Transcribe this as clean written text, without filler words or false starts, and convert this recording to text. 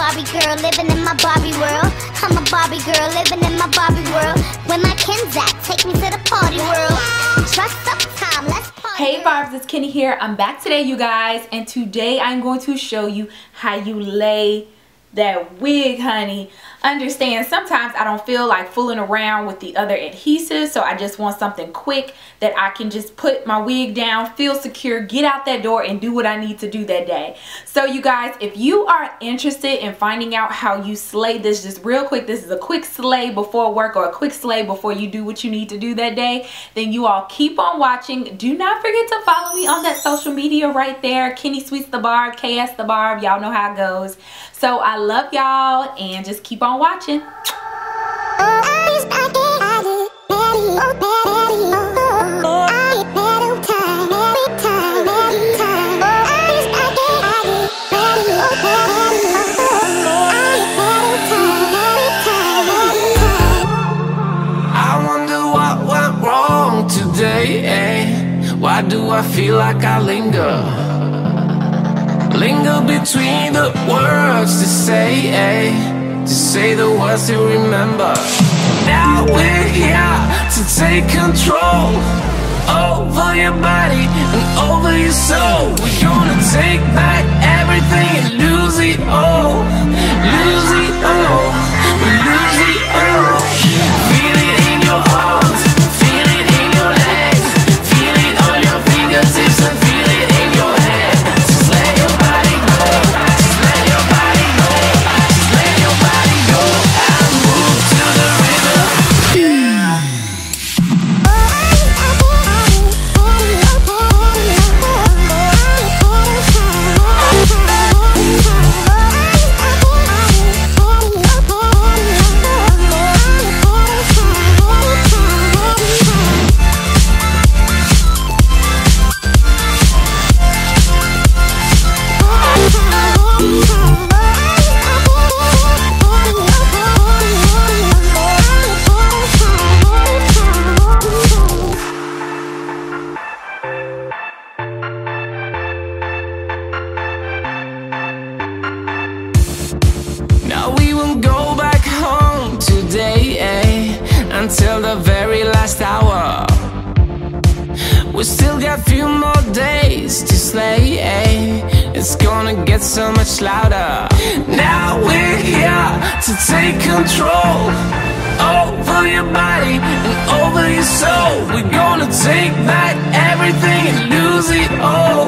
Barbie girl living in my Barbie world. I'm a Barbie girl living in my Barbie world. When my Ken's at, take me to the party world. Trust up time, let's party. Hey Barbs, it's Kenny here. I'm back today, you guys, and today I'm going to show you how you lay that wig, honey. Understand, sometimes I don't feel like fooling around with the other adhesives, so I just want something quick that I can just put my wig down, feel secure, get out that door, and do what I need to do that day. So you guys, if you are interested in finding out how you slay this just real quick, this is a quick slay before work or a quick slay before you do what you need to do that day, then you all keep on watching. Do not forget to follow me on that social media right there, KennySweets the Barb, KS the Barb, y'all know how it goes. So I love y'all and just keep on watching. I wonder what went wrong today, eh? Why do I feel like I linger between the words to say, eh? To say the words to remember. Now we're here to take control over your body and over your soul. We're gonna take back everything and lose it all. Lose it all. Lose it all. Feel it in your arms, feel it in your legs, feel it on your fingertips and feel it in your head. Just let your body go, just let your body go, just let your body go and move to the rhythm. Until the very last hour. We still got a few more days to slay, eh? It's gonna get so much louder. Now we're here to take control over your body and over your soul. We're gonna take back everything and lose it all.